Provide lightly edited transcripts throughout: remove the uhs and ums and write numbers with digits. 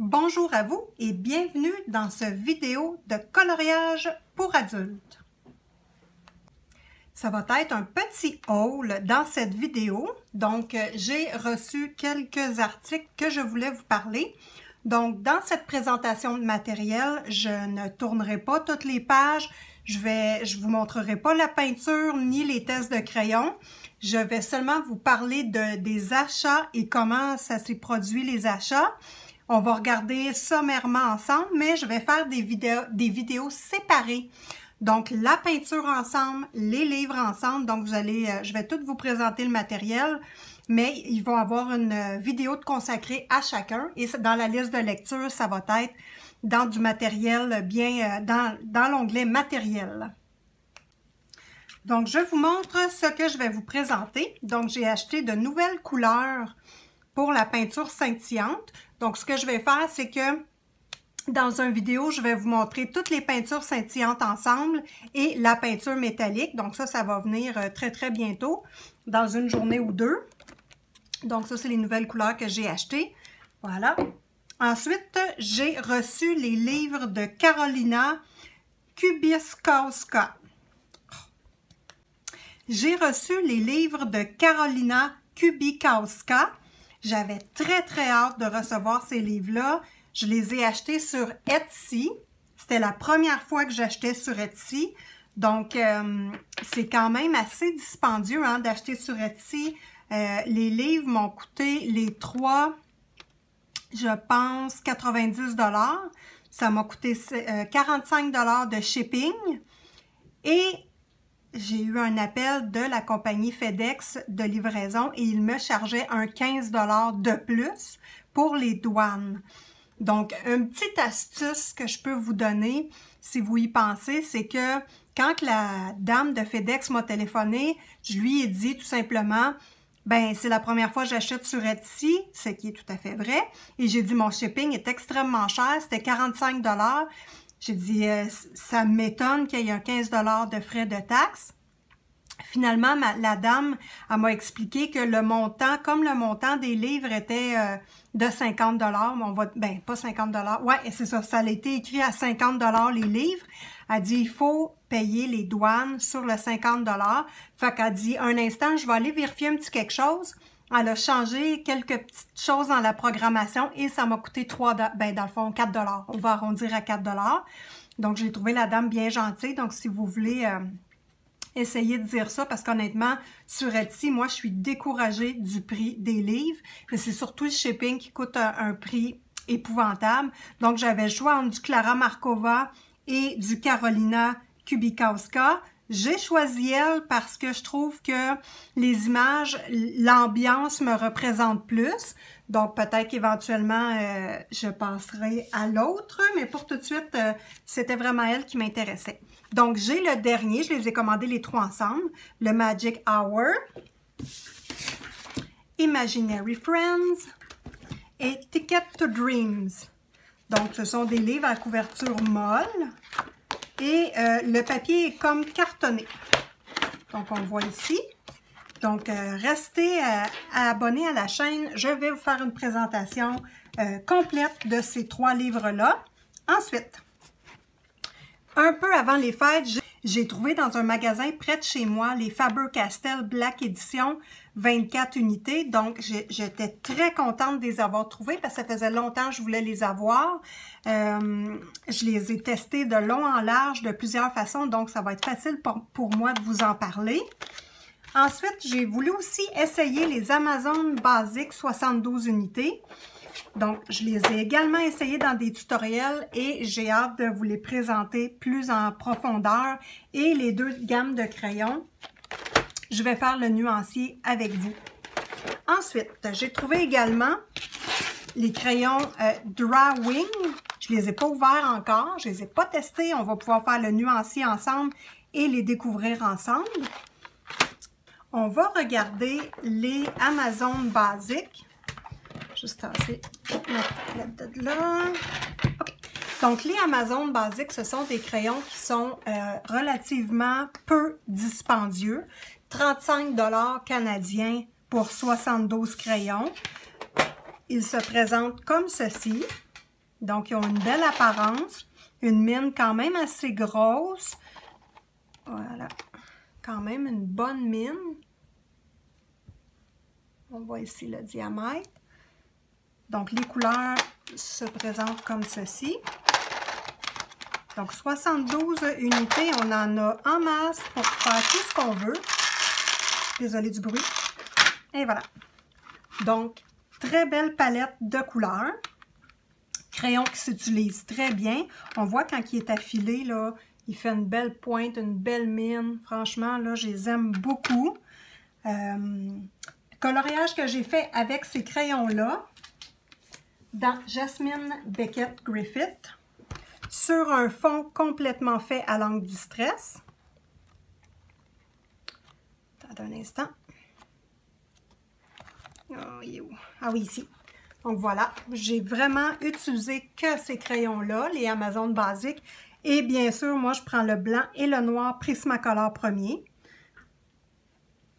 Bonjour à vous et bienvenue dans cette vidéo de coloriage pour adultes. Ça va être un petit haul dans cette vidéo. Donc, j'ai reçu quelques articles que je voulais vous parler. Donc, dans cette présentation de matériel, je ne tournerai pas toutes les pages. Je vous montrerai pas la peinture ni les tests de crayon. Je vais seulement vous parler des achats et comment ça s'est produit les achats. On va regarder sommairement ensemble, mais je vais faire des vidéos séparées. Donc, la peinture ensemble, les livres ensemble. Donc, je vais tout vous présenter le matériel, mais ils vont avoir une vidéo consacrée à chacun. Et dans la liste de lecture, ça va être dans du matériel dans l'onglet matériel. Donc, je vous montre ce que je vais vous présenter. Donc, j'ai acheté de nouvelles couleurs pour la peinture scintillante. Donc, ce que je vais faire, c'est que dans une vidéo, je vais vous montrer toutes les peintures scintillantes ensemble et la peinture métallique. Donc, ça va venir très, très bientôt, dans une journée ou deux. Donc, ça, c'est les nouvelles couleurs que j'ai achetées. Voilà. Ensuite, j'ai reçu les livres de Karolina Kubikowska. J'ai reçu les livres de Karolina Kubikowska. J'avais très, très hâte de recevoir ces livres-là. Je les ai achetés sur Etsy. C'était la première fois que j'achetais sur Etsy. Donc, c'est quand même assez dispendieux d'acheter sur Etsy. Les livres m'ont coûté les trois, je pense, 90 $. Ça m'a coûté 45 $ de shipping. Et j'ai eu un appel de la compagnie FedEx de livraison et ils me chargeaient un 15 $ de plus pour les douanes. Donc, une petite astuce que je peux vous donner, si vous y pensez, c'est que quand la dame de FedEx m'a téléphoné, je lui ai dit tout simplement, ben c'est la première fois que j'achète sur Etsy, ce qui est tout à fait vrai, et j'ai dit mon shipping est extrêmement cher, c'était 45 $. J'ai dit, ça m'étonne qu'il y ait un 15 $ de frais de taxes. Finalement, la dame, elle m'a expliqué que le montant, comme le montant des livres était de 50 $, ben pas 50 $, ouais, c'est ça, ça a été écrit à 50 $ les livres. Elle dit, il faut payer les douanes sur le 50 $. Fait qu'elle dit, un instant, je vais aller vérifier un petit quelque chose. Elle a changé quelques petites choses dans la programmation et ça m'a coûté dans le fond, 4 $. On va arrondir à 4 $. Donc, j'ai trouvé la dame bien gentille. Donc, si vous voulez essayer de dire ça, parce qu'honnêtement, sur Etsy, moi, je suis découragée du prix des livres. Mais c'est surtout le shipping qui coûte un prix épouvantable. Donc, j'avais le choix entre du Clara Markova et du Karolina Kubikowska. J'ai choisi elle parce que je trouve que les images, l'ambiance me représente plus. Donc, peut-être qu'éventuellement, je passerai à l'autre. Mais pour tout de suite, c'était vraiment elle qui m'intéressait. Donc, j'ai le dernier. Je les ai commandés les trois ensemble. Le Magic Hour, Imaginary Friends et Ticket to Dreams. Donc, ce sont des livres à couverture molle. Et le papier est comme cartonné. Donc, on voit ici. Donc, restez abonnés à la chaîne. Je vais vous faire une présentation complète de ces trois livres-là. Ensuite, un peu avant les fêtes, j'ai trouvé dans un magasin près de chez moi les Faber-Castell Black Edition 24 unités. Donc, j'étais très contente de les avoir trouvés parce que ça faisait longtemps que je voulais les avoir. Je les ai testés de long en large, de plusieurs façons. Donc, ça va être facile pour moi de vous en parler. Ensuite, j'ai voulu aussi essayer les Amazon Basics 72 unités. Donc, je les ai également essayés dans des tutoriels et j'ai hâte de vous les présenter plus en profondeur. Et les deux gammes de crayons, je vais faire le nuancier avec vous. Ensuite, j'ai trouvé également les crayons Drawing. Je ne les ai pas ouverts encore, je ne les ai pas testés. On va pouvoir faire le nuancier ensemble et les découvrir ensemble. On va regarder les Amazon Basics. Juste tasser la tête là. Okay. Donc, les Amazon Basics, ce sont des crayons qui sont relativement peu dispendieux. 35 $ canadiens pour 72 crayons. Ils se présentent comme ceci. Donc, ils ont une belle apparence, une mine quand même assez grosse. Voilà, quand même une bonne mine. On voit ici le diamètre. Donc, les couleurs se présentent comme ceci. Donc, 72 unités, on en a en masse pour faire tout ce qu'on veut. Désolée du bruit. Et voilà. Donc, très belle palette de couleurs. Crayon qui s'utilise très bien. On voit quand il est affilé, là, il fait une belle pointe, une belle mine. Franchement, là, je les aime beaucoup. Coloriage que j'ai fait avec ces crayons-là, dans Jasmine Beckett Griffith, sur un fond complètement fait à l'encre Distress. Attends un instant. Oh, il est où? Ah oui, ici. Donc voilà, j'ai vraiment utilisé que ces crayons-là, les Amazon basiques. Et bien sûr, moi, je prends le blanc et le noir Prismacolor premier.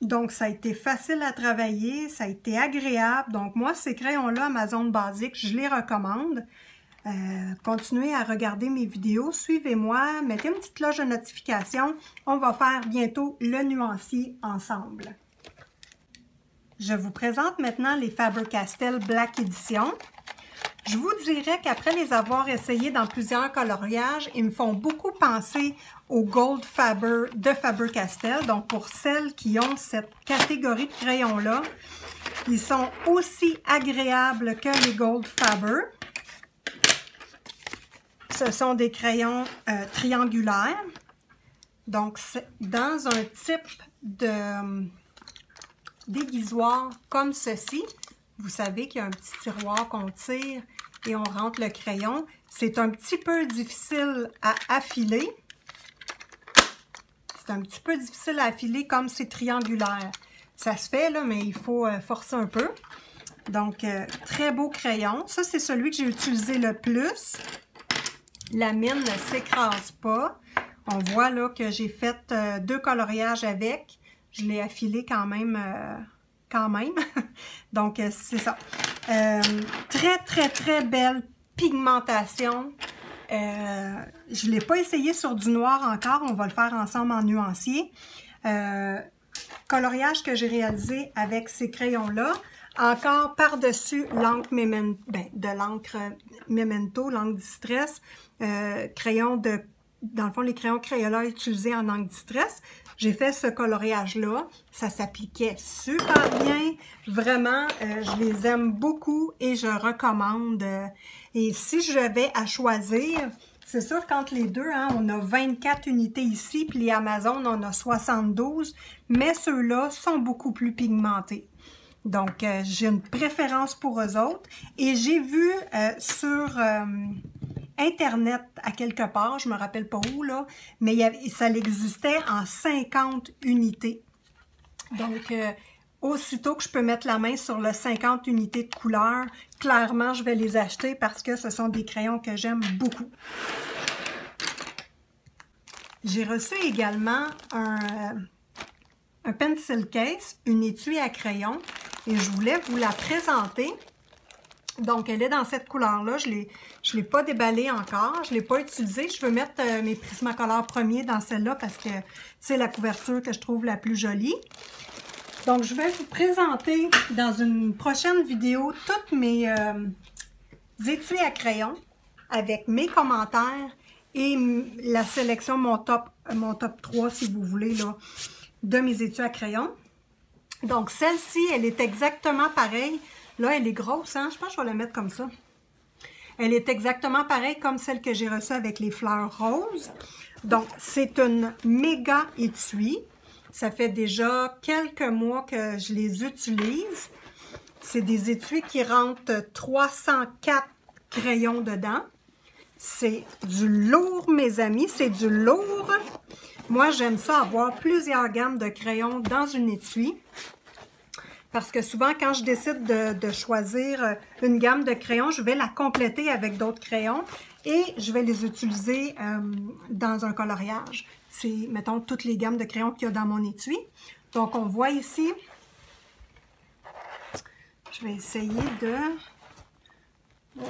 Donc, ça a été facile à travailler, ça a été agréable. Donc, moi, ces crayons-là, Amazon basiques, je les recommande. Continuez à regarder mes vidéos, suivez-moi, mettez une petite cloche de notification. On va faire bientôt le nuancier ensemble. Je vous présente maintenant les Faber-Castell Black Edition. Je vous dirais qu'après les avoir essayés dans plusieurs coloriages, ils me font beaucoup penser au Gold Faber de Faber-Castell. Donc, pour celles qui ont cette catégorie de crayons-là, ils sont aussi agréables que les Gold Faber. Ce sont des crayons triangulaires. Donc, c'est dans un type de déguisoir comme ceci. Vous savez qu'il y a un petit tiroir qu'on tire et on rentre le crayon. C'est un petit peu difficile à affiler. C'est un petit peu difficile à affiler comme c'est triangulaire. Ça se fait, là, mais il faut forcer un peu. Donc, très beau crayon. Ça, c'est celui que j'ai utilisé le plus. La mine ne s'écrase pas. On voit là que j'ai fait 2 coloriages avec. Je l'ai affilé quand même. Donc, c'est ça. Très, très, très belle pigmentation. Je ne l'ai pas essayé sur du noir encore. On va le faire ensemble en nuancier. Coloriage que j'ai réalisé avec ces crayons-là. Encore par-dessus l'encre Memento, l'encre Distress. Crayon de... Dans le fond, les crayons Crayola utilisés en encre Distress. J'ai fait ce coloriage-là. Ça s'appliquait super bien. Vraiment, je les aime beaucoup et je recommande. Et si j'avais à choisir, c'est sûr qu'entre les deux, hein, on a 24 unités ici, puis les Amazon, on a 72. Mais ceux-là sont beaucoup plus pigmentés. Donc, j'ai une préférence pour eux autres. Et j'ai vu sur... Internet à quelque part, je me rappelle pas où, là, mais ça existait en 50 unités. Donc, aussitôt que je peux mettre la main sur le 50 unités de couleur, clairement, je vais les acheter parce que ce sont des crayons que j'aime beaucoup. J'ai reçu également un pencil case, une étui à crayon, et je voulais vous la présenter. Donc, elle est dans cette couleur-là. Je ne l'ai pas déballée encore. Je ne l'ai pas utilisée. Je veux mettre mes Prismacolor premiers dans celle-là parce que c'est la couverture que je trouve la plus jolie. Donc, je vais vous présenter dans une prochaine vidéo toutes mes étuis à crayon avec mes commentaires et la sélection, mon top 3, si vous voulez, là, de mes étuis à crayon. Donc, celle-ci, elle est exactement pareille. Là, elle est grosse, hein? Je pense que je vais la mettre comme ça. Elle est exactement pareille comme celle que j'ai reçue avec les fleurs roses. Donc, c'est une méga étui. Ça fait déjà quelques mois que je les utilise. C'est des étuis qui rentrent 304 crayons dedans. C'est du lourd, mes amis. C'est du lourd. Moi, j'aime ça avoir plusieurs gammes de crayons dans une étui. Parce que souvent, quand je décide de choisir une gamme de crayons, je vais la compléter avec d'autres crayons et je vais les utiliser dans un coloriage. C'est, mettons, toutes les gammes de crayons qu'il y a dans mon étui. Donc, on voit ici, je vais essayer de Ouais,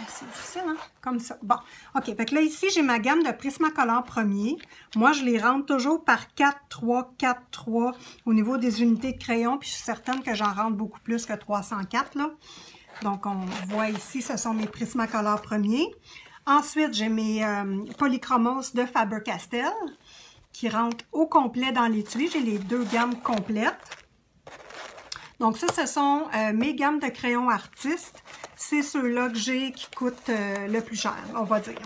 c'est difficile, hein? Comme ça. Bon, OK. Fait que là, ici, j'ai ma gamme de Prismacolor premier. Moi, je les rentre toujours par 4, 3, 4, 3 au niveau des unités de crayon. Puis, je suis certaine que j'en rentre beaucoup plus que 304, là. Donc, on voit ici, ce sont mes Prismacolor premiers. Ensuite, j'ai mes Polychromos de Faber-Castell qui rentrent au complet dans l'étui. J'ai les deux gammes complètes. Donc ça, ce sont mes gammes de crayons artistes. C'est ceux-là que j'ai qui coûtent le plus cher, on va dire.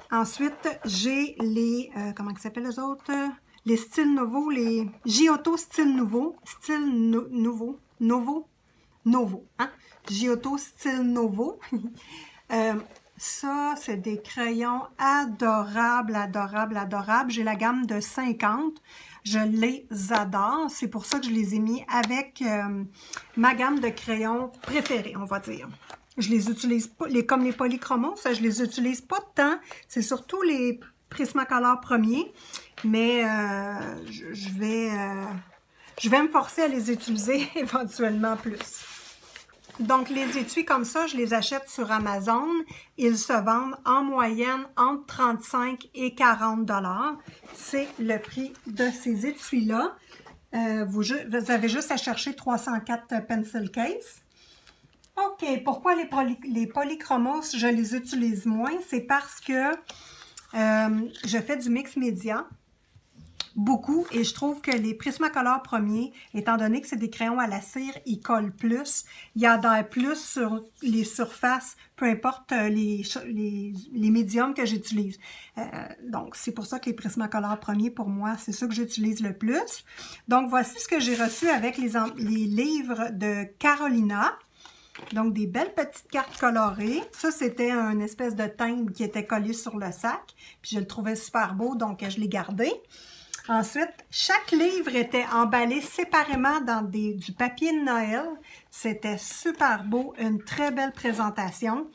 Ensuite, j'ai les, comment ils s'appellent les autres? Les styles nouveaux, les Giotto style nouveau. Novo, hein? Giotto style nouveau. Ça, c'est des crayons adorables, adorables, adorables. J'ai la gamme de 50. Je les adore. C'est pour ça que je les ai mis avec ma gamme de crayons préférée, on va dire. Je les utilise pas, comme les Polychromos, ça, je les utilise pas tant. C'est surtout les Prismacolor premiers. Mais je vais me forcer à les utiliser éventuellement plus. Donc, les étuis comme ça, je les achète sur Amazon. Ils se vendent en moyenne entre 35 et 40 $. C'est le prix de ces étuis-là. Vous avez juste à chercher 304 pencil case. OK, pourquoi les Polychromos, je les utilise moins? C'est parce que je fais du mix média. Beaucoup, et je trouve que les Prismacolor premiers, étant donné que c'est des crayons à la cire, ils collent plus, ils adhèrent plus sur les surfaces, peu importe les médiums que j'utilise. Donc, c'est pour ça que les Prismacolor premiers, pour moi, c'est ça que j'utilise le plus. Donc, voici ce que j'ai reçu avec les livres de Carolina. Donc, des belles petites cartes colorées. Ça, c'était une espèce de timbre qui était collé sur le sac. Puis, je le trouvais super beau, donc je l'ai gardé. Ensuite, chaque livre était emballé séparément dans du papier de Noël. C'était super beau, une très belle présentation.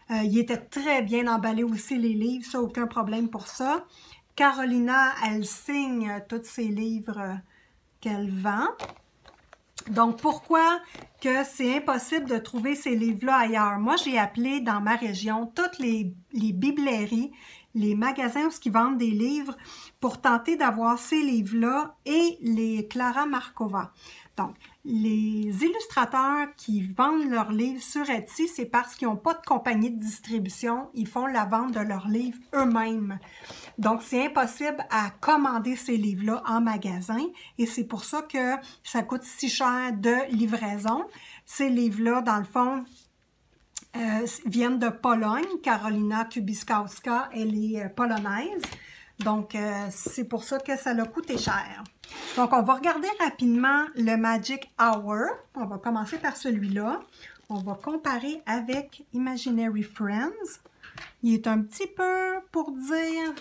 Il était très bien emballé aussi, les livres, ça, aucun problème pour ça. Carolina, elle signe tous ses livres qu'elle vend. Donc, pourquoi que c'est impossible de trouver ces livres-là ailleurs? Moi, j'ai appelé dans ma région toutes les biblairies, les magasins où ils vendent des livres pour tenter d'avoir ces livres-là et les Clara Markova. Donc, les illustrateurs qui vendent leurs livres sur Etsy, c'est parce qu'ils n'ont pas de compagnie de distribution. Ils font la vente de leurs livres eux-mêmes. Donc, c'est impossible à commander ces livres-là en magasin et c'est pour ça que ça coûte si cher de livraison. Ces livres-là, dans le fond, viennent de Pologne. Karolina Kubiskowska, elle est polonaise. Donc, c'est pour ça que ça a coûté cher. Donc, on va regarder rapidement le Magic Hour. On va commencer par celui-là. On va comparer avec Imaginary Friends. Il est un petit peu, pour dire,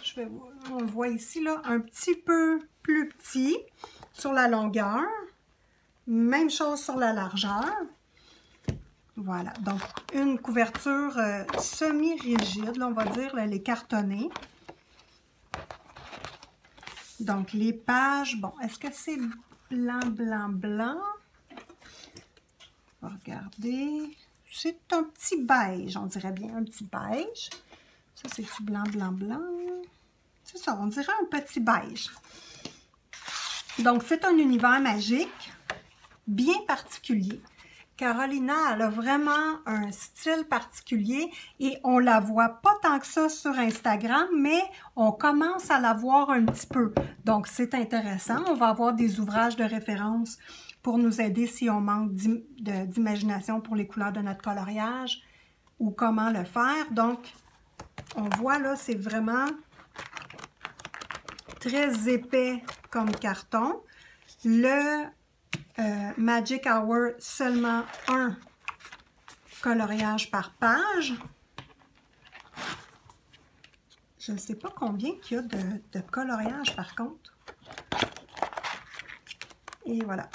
on le voit ici, là, un petit peu plus petit sur la longueur. Même chose sur la largeur. Voilà, donc une couverture semi-rigide, on va dire, elle est cartonnée. Donc, les pages, bon, est-ce que c'est blanc, blanc, blanc? On va regarder. C'est un petit beige, on dirait bien, un petit beige. Ça, c'est-tu blanc, blanc, blanc? C'est ça, on dirait un petit beige. Donc, c'est un univers magique bien particulier. Carolina, elle a vraiment un style particulier et on la voit pas tant que ça sur Instagram, mais on commence à la voir un petit peu. Donc, c'est intéressant. On va avoir des ouvrages de référence pour nous aider si on manque d'imagination pour les couleurs de notre coloriage ou comment le faire. Donc, on voit là, c'est vraiment très épais comme carton. Le Magic Hour, seulement un coloriage par page. Je ne sais pas combien qu'il y a de coloriage par contre. Et voilà.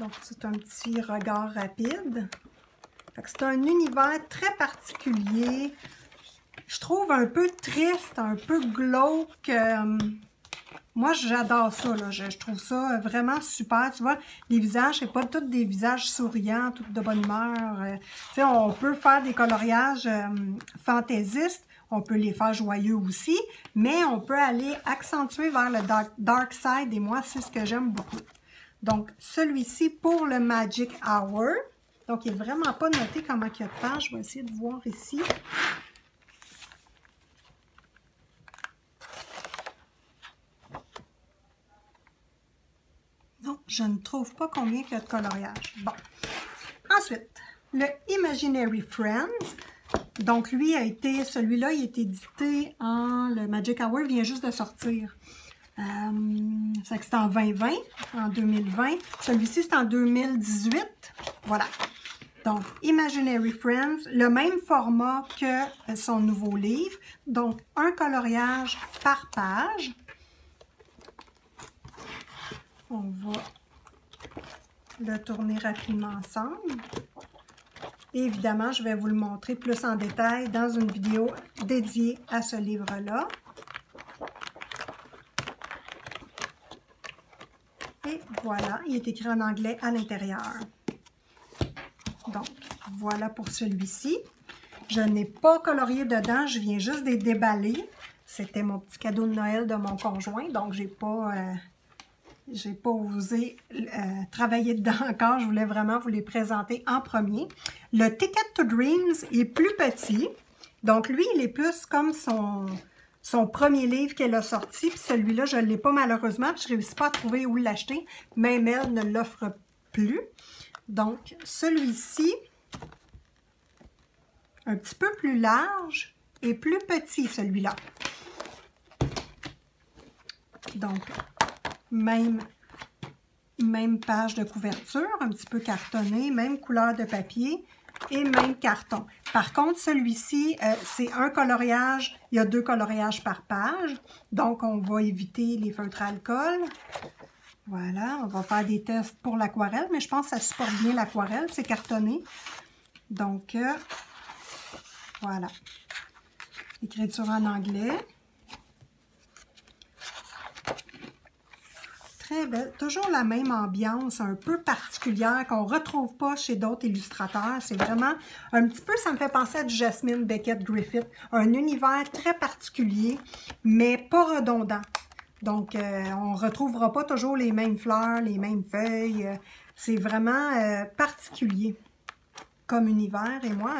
Donc, c'est un petit regard rapide. C'est un univers très particulier. Je trouve un peu triste, un peu glauque. Moi, j'adore ça, là. Je trouve ça vraiment super. Tu vois, les visages, c'est pas tous des visages souriants, tous de bonne humeur. Tu sais, on peut faire des coloriages fantaisistes. On peut les faire joyeux aussi, mais on peut aller accentuer vers le dark side et moi, c'est ce que j'aime beaucoup. Donc, celui-ci pour le Magic Hour. Donc, il n'est vraiment pas noté comment il y a de pages. Je vais essayer de voir ici. Non, je ne trouve pas combien il y a de coloriage. Bon. Ensuite, le Imaginary Friends. Donc, lui a été, celui-là, il est édité en, le Magic Hour vient juste de sortir. C'est en 2020, en 2020. Celui-ci, c'est en 2018. Voilà. Donc, Imaginary Friends, le même format que son nouveau livre. Donc, un coloriage par page. On va le tourner rapidement ensemble. Et évidemment, je vais vous le montrer plus en détail dans une vidéo dédiée à ce livre-là. Et voilà, il est écrit en anglais à l'intérieur. Donc, voilà pour celui-ci. Je n'ai pas colorié dedans, je viens juste de les déballer. C'était mon petit cadeau de Noël de mon conjoint, donc j'ai pas osé travailler dedans encore. Je voulais vraiment vous les présenter en premier. Le Ticket to Dreams est plus petit. Donc, lui, il est plus comme son premier livre qu'elle a sorti. Puis celui-là, je ne l'ai pas malheureusement. Puis je ne réussis pas à trouver où l'acheter. Même elle ne l'offre plus. Donc, celui-ci, un petit peu plus large et plus petit, celui-là. Donc, même page de couverture, un petit peu cartonné, même couleur de papier et même carton. Par contre, celui-ci, c'est un coloriage, il y a 2 coloriages par page, donc on va éviter les feutres à alcool. Voilà, on va faire des tests pour l'aquarelle, mais je pense que ça supporte bien l'aquarelle, c'est cartonné. Donc, voilà. Écriture en anglais. Très belle. Toujours la même ambiance un peu particulière qu'on ne retrouve pas chez d'autres illustrateurs. C'est vraiment un petit peu, ça me fait penser à du Jasmine Beckett Griffith. Un univers très particulier, mais pas redondant. Donc, on ne retrouvera pas toujours les mêmes fleurs, les mêmes feuilles. C'est vraiment particulier comme univers. Et moi,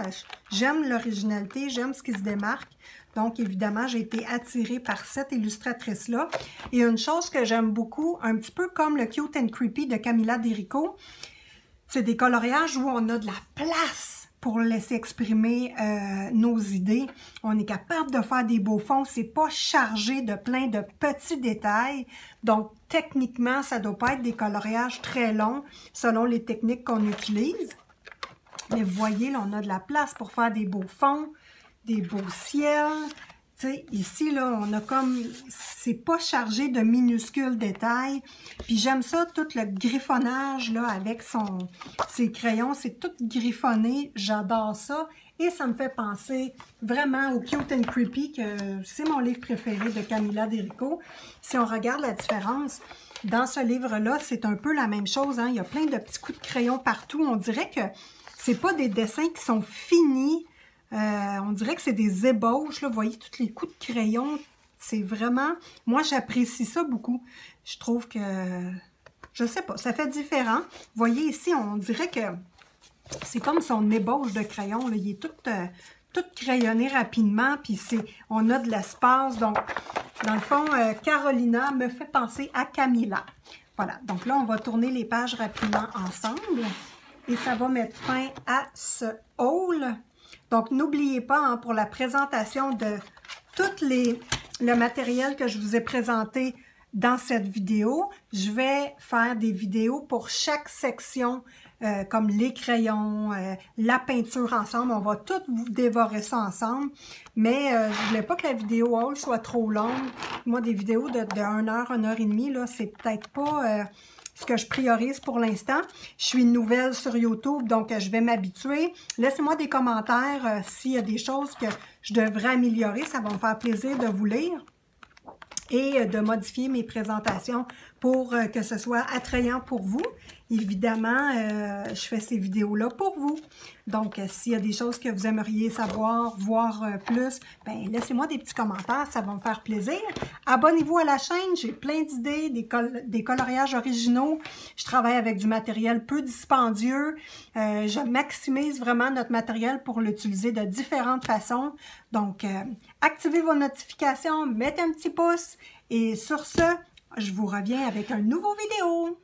j'aime l'originalité, j'aime ce qui se démarque. Donc, évidemment, j'ai été attirée par cette illustratrice-là. Et une chose que j'aime beaucoup, un petit peu comme le Cute and Creepy de Camilla D'Errico, c'est des coloriages où on a de la place pour laisser exprimer nos idées. On est capable de faire des beaux fonds. C'est pas chargé de plein de petits détails. Donc, techniquement, ça ne doit pas être des coloriages très longs selon les techniques qu'on utilise. Mais vous voyez, là, on a de la place pour faire des beaux fonds, des beaux ciels. Tu sais, ici, là, on a comme... C'est pas chargé de minuscules détails. Puis j'aime ça, tout le griffonnage, là, avec ses crayons. C'est tout griffonné. J'adore ça. Et ça me fait penser vraiment au Cute and Creepy, que c'est mon livre préféré de Camilla D'Errico. Si on regarde la différence, dans ce livre-là, c'est un peu la même chose, hein. Il y a plein de petits coups de crayon partout. On dirait que c'est pas des dessins qui sont finis. On dirait que c'est des ébauches, là. Vous voyez, tous les coups de crayon, c'est vraiment... Moi, j'apprécie ça beaucoup. Je trouve que... Je sais pas, ça fait différent. Vous voyez ici, on dirait que c'est comme son ébauche de crayon, là. Il est tout crayonné rapidement, puis on a de l'espace. Donc, dans le fond, Carolina me fait penser à Camilla. Voilà, donc là, on va tourner les pages rapidement ensemble. Et ça va mettre fin à ce haul. Donc, n'oubliez pas, hein, pour la présentation de tout le matériel que je vous ai présenté dans cette vidéo, je vais faire des vidéos pour chaque section, comme les crayons, la peinture ensemble. On va tout vous dévorer ça ensemble. Mais je ne voulais pas que la vidéo haul soit trop longue. Moi, des vidéos de 1 heure, 1 heure et demie, là, c'est peut-être pas... ce que je priorise pour l'instant. Je suis nouvelle sur YouTube, donc je vais m'habituer. Laissez-moi des commentaires s'il y a des choses que je devrais améliorer. Ça va me faire plaisir de vous lire. et de modifier mes présentations pour que ce soit attrayant pour vous. Évidemment, je fais ces vidéos-là pour vous. Donc, s'il y a des choses que vous aimeriez savoir, voir plus, ben laissez-moi des petits commentaires, ça va me faire plaisir. Abonnez-vous à la chaîne, j'ai plein d'idées, des coloriages originaux. Je travaille avec du matériel peu dispendieux. Je maximise vraiment notre matériel pour l'utiliser de différentes façons. Donc, activez vos notifications, mettez un petit pouce et sur ce, je vous reviens avec un nouveau vidéo.